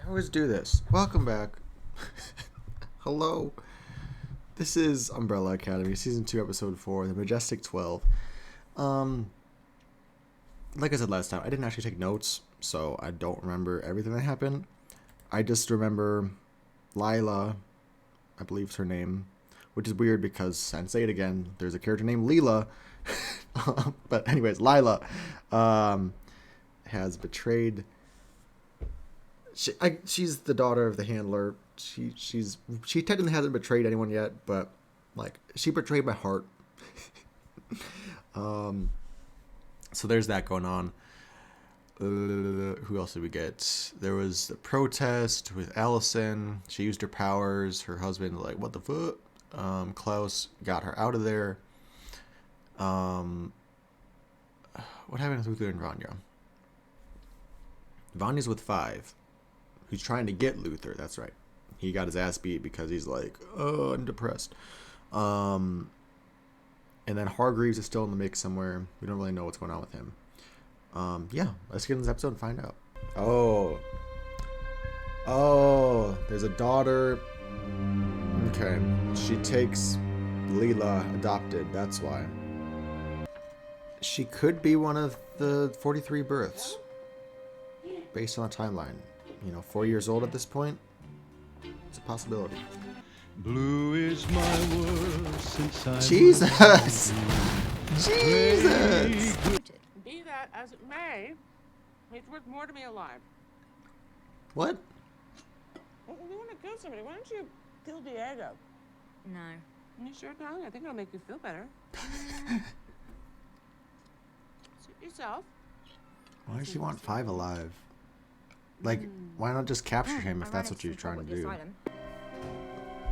always do this. Welcome back. Hello. This is Umbrella Academy, Season 2, Episode 4, The Majestic 12. Like I said last time, I didn't actually take notes, so I don't remember everything that happened. I just remember Lila, I believe is her name, which is weird because, and say it again, there's a character named Leela. But anyways, Lila has betrayed... She's the daughter of the handler. She technically hasn't betrayed anyone yet, but like she betrayed my heart. So there's that going on. Who else did we get? There was the protest with Allison. She used her powers. Her husband like, what the fuck? Klaus got her out of there. What happened with Luther and Vanya? Vanya's with 5. Who's trying to get Luther, that's right. He got his ass beat because he's like, oh, I'm depressed. And then Hargreaves is still in the mix somewhere. We don't really know what's going on with him. Yeah, let's get in this episode and find out. Oh, there's a daughter. Okay, she takes Leela adopted, that's why. She could be one of the 43 births, based on a timeline. 4 years old at this point. It's a possibility. Blue is my world since I Jesus! Jesus! Be that as it may, it's worth more to me alive. What? Well, if you want to kill somebody, why don't you kill Diego? No. You sure, darling? I think it'll make you feel better. Suit yourself. Why does she want 5 alive? Like, why not just capture him if that's what you're trying to do?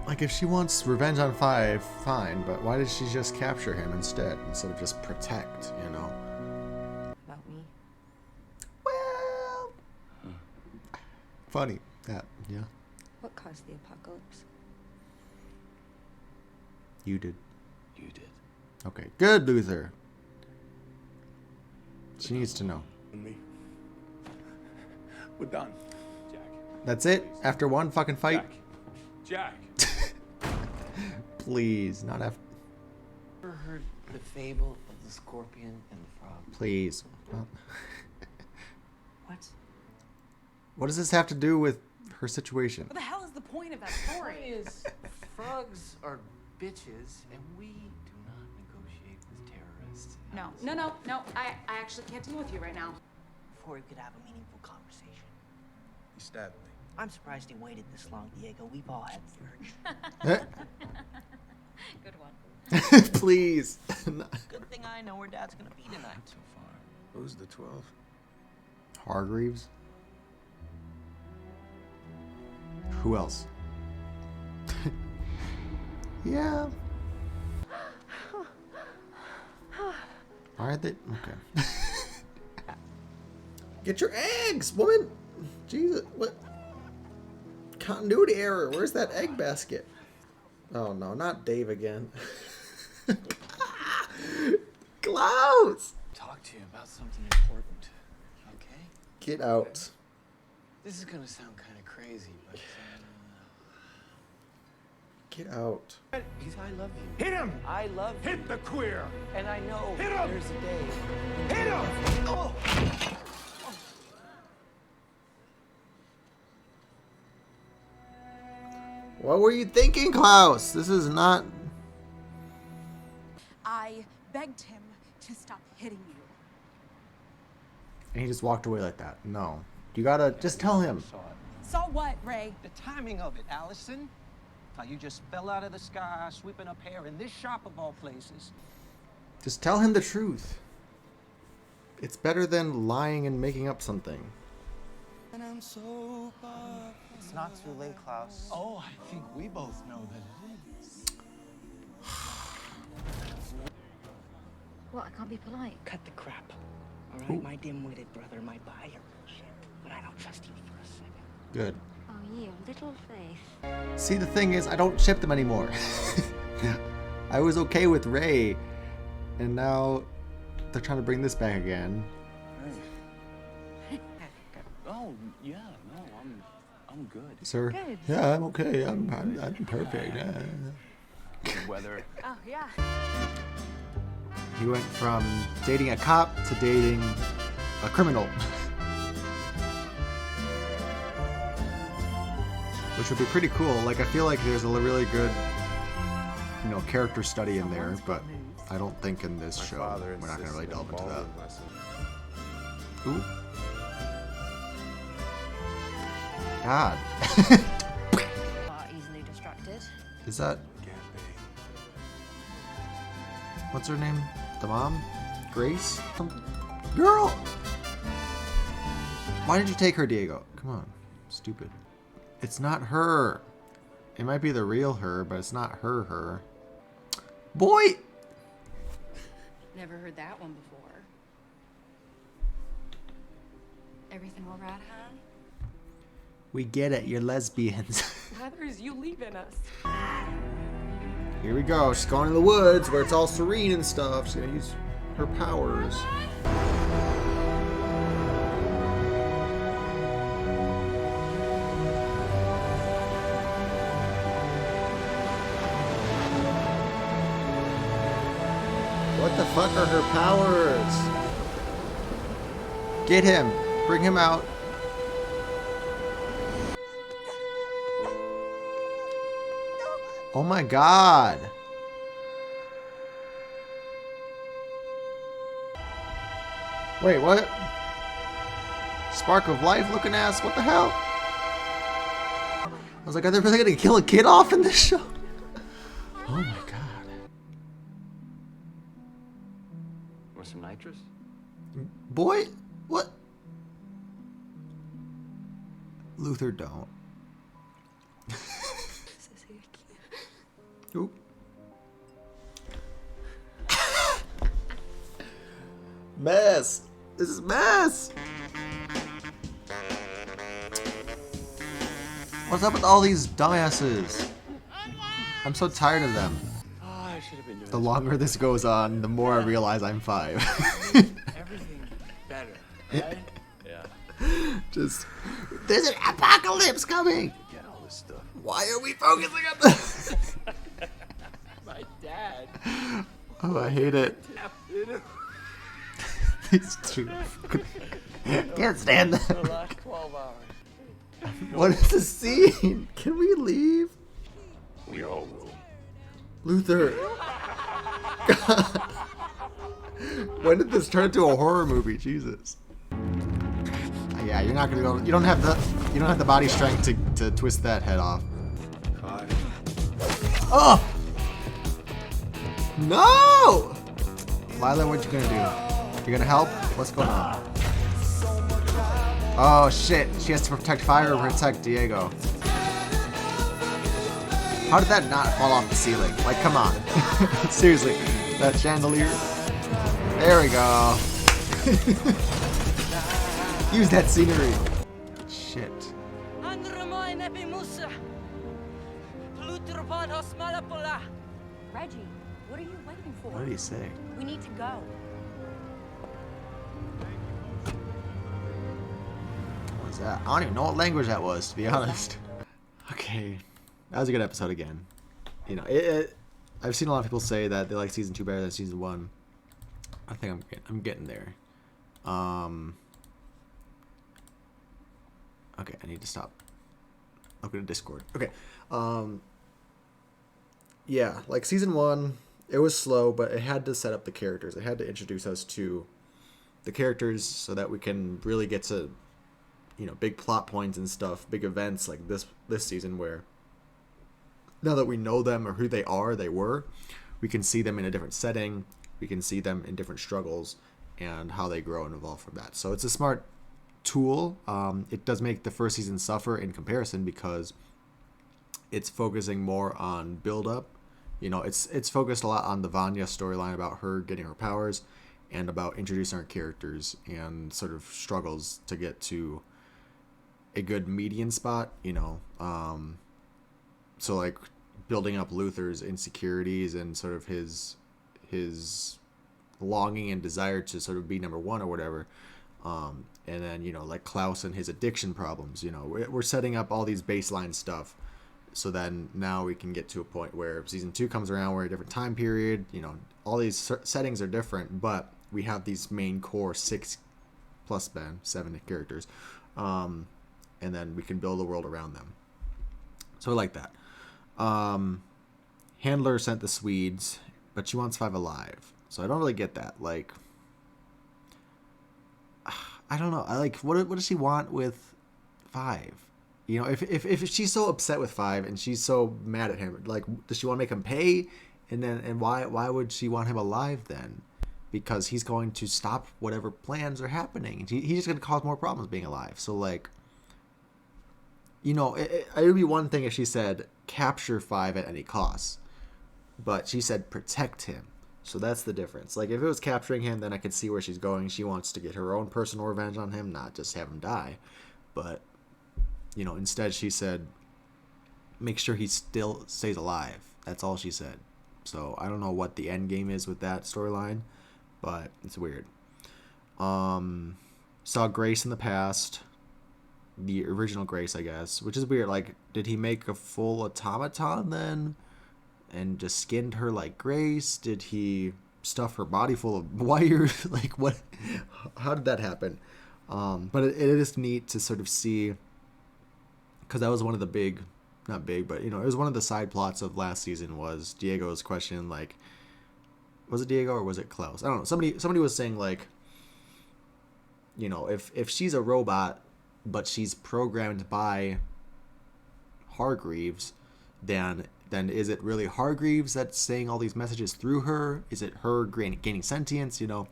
Like, if she wants revenge on 5, fine, but why did she just capture him instead of just protect, About me? Well... Funny, that, yeah. What caused the apocalypse? You did. You did. Okay, good, Luther. She needs to know. Me. We're done. Jack. That's it? After one fucking fight? Jack. Please, not after... Ever heard the fable of the scorpion and the frog? Please. Well, What? what does this have to do with her situation? What the hell is the point of that The story? point is, frogs are bitches, and we do not negotiate with terrorists. No. I actually can't deal with you right now. Before we could have a meaningful conversation. He stabbed me. I'm surprised he waited this long, Diego. We've all had the urge. Good one. Please. Good thing I know where Dad's gonna be tonight. So far. Who's the 12? Hargreaves? Who else? Yeah. Alright, okay. Get your eggs, woman! Jesus, what? Continuity error. Where's that egg basket? Oh no, not Dave again. Klaus! Talk to you about something important, okay? Get out. This is gonna sound kind of crazy, but Get out. because I love you. Hit him! I love you, Hit the queer! and I know Hit him! there's a day. Hit him! Oh! What were you thinking, Klaus? This is not... I begged him to stop hitting you. And he just walked away like that. No. You gotta just tell him. Saw what, Ray? The timing of it, Allison. How you just fell out of the sky, sweeping up hair in this shop of all places. Just tell him the truth. It's better than lying and making up something. It's not too late, Klaus. Oh, I think we both know that it is. What? I can't be polite. Cut the crap. All right, my dim-witted brother might buy your bullshit, but I don't trust you for a second. Good. Oh, you little faith. See, the thing is, I don't ship them anymore. I was okay with Ray, and now they're trying to bring this back again. Oh, yeah, no, I'm good. Sir? Good. Yeah, I'm okay. I'm perfect. Good weather. Oh, yeah. He went from dating a cop to dating a criminal. Which would be pretty cool. Like, I feel like there's a really good, you know, character study in there, but I don't think in this show we're not going to really delve into that. Ooh. God. Are easily distracted. Is that... What's her name? The mom? Grace? Girl! Why did you take her, Diego? Come on. Stupid. It's not her. It might be the real her, but it's not her. Boy! Never heard that one before. Everything all right, huh? We get it. You're lesbians. Rather is you leaving us. Here we go. She's going in the woods where it's all serene and stuff. She's gonna use her powers. What the fuck are her powers? Get him. Bring him out. Oh my god. Wait, what? Spark of life looking ass? What the hell? I was like, are they really gonna kill a kid off in this show? Oh my god. Want some nitrous? Boy, what? Luther, don't. Oop. Mess. This is mess. What's up with all these dumbasses? I'm so tired of them. Oh, I should have been doing The longer this goes on, the more I realize I'm 5. everything better, right? Yeah. Just, there's an apocalypse coming. Get all this stuff. Why are we focusing on this? My dad. Oh, I hate it. These two. Can't stand The them. last 12 hours. What is the scene? Can we leave? We all will. Luther. God. When did this turn into a horror movie? Jesus. Yeah, you're not gonna go. You don't have the body strength to twist that head off. 5. Oh! No! Lila, what you gonna do? You gonna help? What's going on? Oh shit! She has to protect fire or protect Diego. How did that not fall off the ceiling? Like, come on. Seriously, that chandelier. There we go. Use that scenery. Shit. Reggie, what are you waiting for? What did he say? We need to go. What was that? I don't even know what language that was, to be honest. Okay, that was a good episode again. You know, I've seen a lot of people say that they like season 2 better than season 1. I think I'm getting there. Okay, I need to stop. I'll go to Discord. Okay. Yeah, like season 1, it was slow, but it had to set up the characters. It had to introduce us to the characters so that we can really get to, you know, big plot points and stuff, big events like this season where now that we know them or who they were, we can see them in a different setting. We can see them in different struggles and how they grow and evolve from that. So it's a smart tool. It does make the first season suffer in comparison because it's focusing more on build up. You know, it's focused a lot on the Vanya storyline about her getting her powers and about introducing our characters and sort of struggles to get to a good median spot, you know. So like building up Luther's insecurities and sort of his longing and desire to sort of be number one or whatever. And then, you know, like Klaus and his addiction problems, you know, we're setting up all these baseline stuff. So then now we can get to a point where season 2 comes around, we're a different time period, you know, all these settings are different, but we have these main core 6 plus 7 characters. And then we can build a world around them. So I like that. Handler sent the Swedes, but she wants 5 alive. So I don't really get that. Like, I don't know. I like, what does she want with 5? You know, if she's so upset with 5 and she's so mad at him, like, does she want to make him pay? And why would she want him alive then? Because he's going to stop whatever plans are happening. He's just going to cause more problems being alive. So, like, you know, it would be one thing if she said capture 5 at any cost, but she said protect him. So that's the difference. Like, if it was capturing him, then I could see where she's going. She wants to get her own personal revenge on him, not just have him die. But, you know, instead she said make sure he still stays alive. That's all she said. So I don't know what the end game is with that storyline, but it's weird. Saw Grace in the past, the original Grace, I guess, which is weird. Like, did he make a full automaton then and just skinned her like Grace? Did he stuff her body full of wires? Like, what? How did that happen? But it is neat to sort of see, because that was one of the big, not big, but, you know, it was one of the side plots of last season was Diego's question, like, was it Diego or was it Klaus? I don't know. Somebody was saying, like, you know, if she's a robot but she's programmed by Hargreaves, then is it really Hargreaves that's saying all these messages through her? Is it her gaining sentience? You know,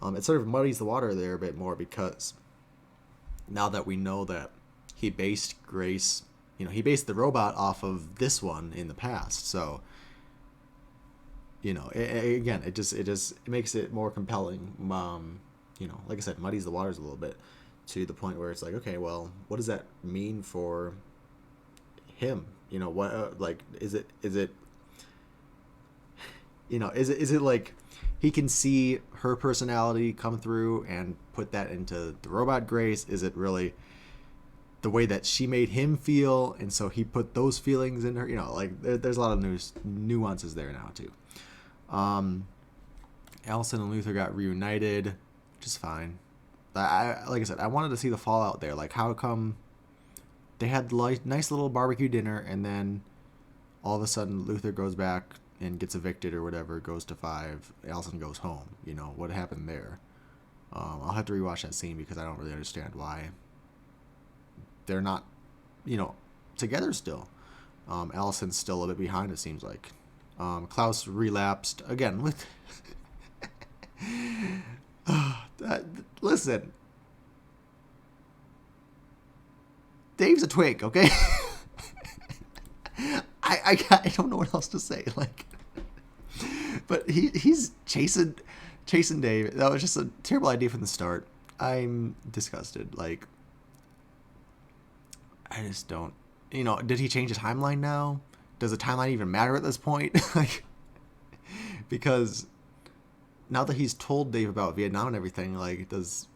it sort of muddies the water there a bit more, because now that we know that he based Grace, you know, he based the robot off of this one in the past. So, you know, it makes it more compelling. You know, like I said, muddies the waters a little bit to the point where it's like, okay, well, what does that mean for him? You know, what like is it you know, is it like he can see her personality come through and put that into the robot Grace? Is it really the way that she made him feel, and so he put those feelings in her? You know, like there's a lot of nuances there now too. Allison and Luther got reunited, which is fine. Like I said, I wanted to see the fallout there. Like, how come they had nice little barbecue dinner, and then all of a sudden Luther goes back and gets evicted or whatever, goes to 5, Allison goes home. You know, what happened there? I'll have to rewatch that scene because I don't really understand why they're not, you know, together still. Allison's still a bit behind, it seems like. Klaus relapsed again with listen, Dave's a twink, okay? I don't know what else to say. Like, but he's chasing Dave. That was just a terrible idea from the start. I'm disgusted. Like, I just don't. You know, did he change the timeline now? Does the timeline even matter at this point? Like, because now that he's told Dave about Vietnam and everything, like, does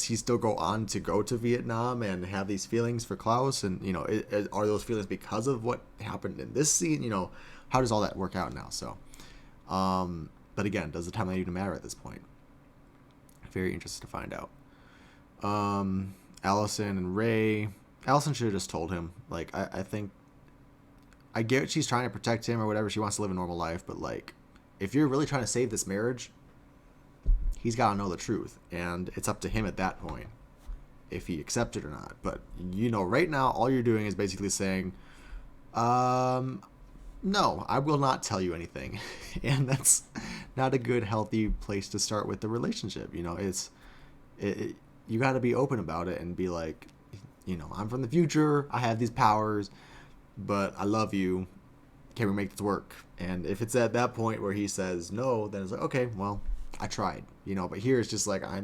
he still go on to go to Vietnam and have these feelings for Klaus? And, you know, are those feelings because of what happened in this scene? You know, how does all that work out now? So, but again, does the timeline even matter at this point? Very interested to find out. Allison and Ray. Allison should have just told him. Like, I think, I get she's trying to protect him or whatever. She wants to live a normal life, but, like, if you're really trying to save this marriage, he's got to know the truth, and it's up to him at that point if he accepts it or not. But, you know, right now all you're doing is basically saying, no, I will not tell you anything. And that's not a good, healthy place to start with the relationship. You know, you got to be open about it and be like, you know, I'm from the future, I have these powers, but I love you. Can we make this work? And if it's at that point where he says no, then it's like, okay, well, I tried, you know. But here it's just like, I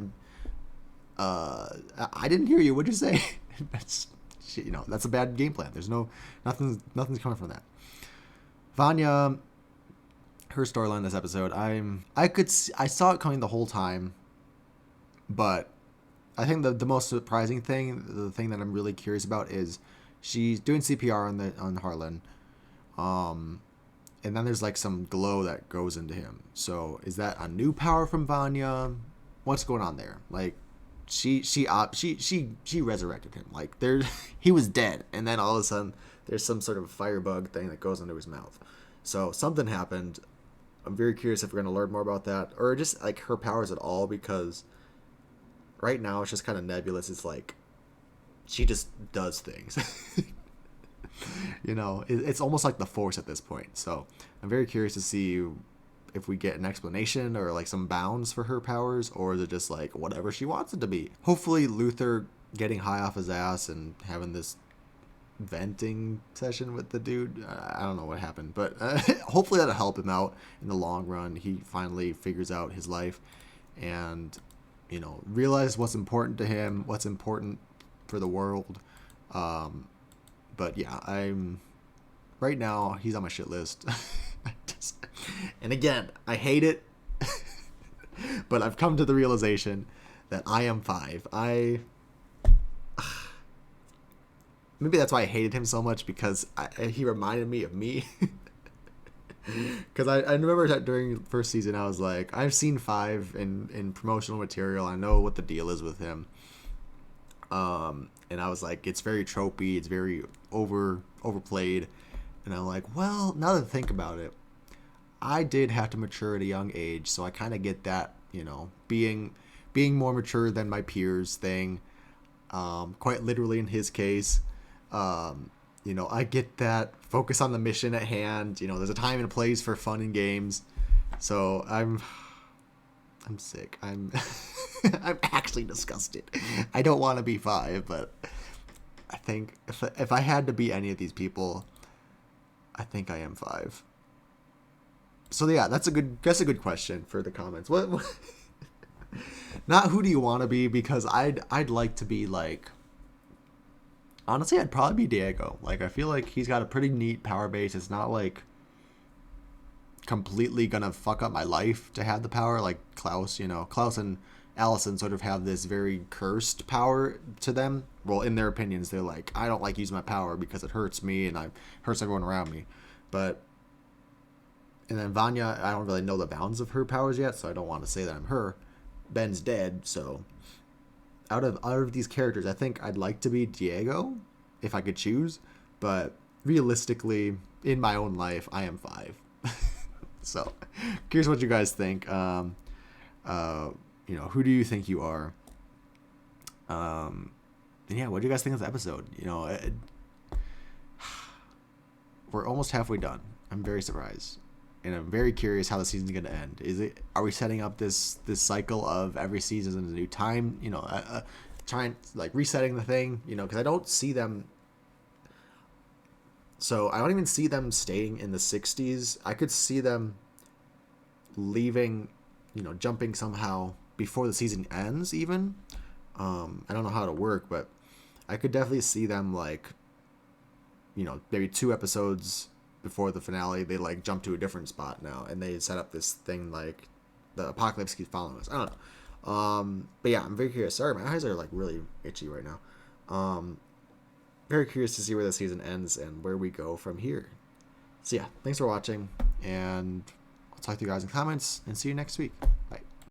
didn't hear you. What'd you say? That's, you know, that's a bad game plan. There's nothing's coming from that. Vanya, her storyline this episode, I saw it coming the whole time, but I think the most surprising thing, the thing that I'm really curious about is she's doing CPR on Harlan. And then there's like some glow that goes into him. So is that a new power from Vanya? What's going on there? Like she resurrected him. Like there he was dead, and then all of a sudden there's some sort of firebug thing that goes into his mouth. So something happened. I'm very curious if we're going to learn more about that, or just like her powers at all, because right now it's just kind of nebulous. It's like she just does things. You know, it's almost like the Force at this point. So I'm very curious to see if we get an explanation or like some bounds for her powers, or is it just like whatever she wants it to be. Hopefully Luther getting high off his ass and having this venting session with the dude, I don't know what happened, but hopefully that'll help him out in the long run. He finally figures out his life and, you know, realize what's important to him, what's important for the world. But yeah, I'm right now he's on my shit list. And again, I hate it, but I've come to the realization that I am 5. Maybe that's why I hated him so much, because he reminded me of me. Because I remember that during the first season, I was like, I've seen 5 in promotional material. I know what the deal is with him. And I was like, it's very tropey. It's very overplayed. And I'm like, well, now that I think about it, I did have to mature at a young age. So I kind of get that, you know, being more mature than my peers thing. Quite literally in his case. You know, I get that. Focus on the mission at hand. You know, there's a time and a place for fun and games. So I'm sick. I'm actually disgusted. I don't want to be 5, but I think if I had to be any of these people, I think I am 5. So yeah, that's a good question for the comments. What not who do you want to be, because I'd like to be like, honestly, I'd probably be Diego. Like, I feel like he's got a pretty neat power base. It's not like completely gonna fuck up my life to have the power like Klaus. You know, Klaus and Allison sort of have this very cursed power to them. Well, in their opinions, they're like, I don't like using my power because it hurts me and it hurts everyone around me. And then Vanya, I don't really know the bounds of her powers yet, so I don't want to say that I'm her. Ben's dead, so out of these characters, I think I'd like to be Diego if I could choose, but realistically, in my own life, I am 5. So, curious what you guys think. You know, who do you think you are? And yeah, what do you guys think of this episode? You know, we're almost halfway done. I'm very surprised, and I'm very curious how the season's going to end. Are we setting up this cycle of every season in a new time? You know, trying like resetting the thing. You know, because I don't see them. So I don't even see them staying in the 60s. I could see them leaving, you know, jumping somehow before the season ends even. I don't know how it'll work, but I could definitely see them like, you know, maybe 2 episodes before the finale, they like jump to a different spot now and they set up this thing like the apocalypse keeps following us. I don't know. But yeah, I'm very curious. Sorry, my eyes are like really itchy right now. Very curious to see where the season ends and where we go from here. So yeah, thanks for watching, and I'll talk to you guys in comments and see you next week. Bye.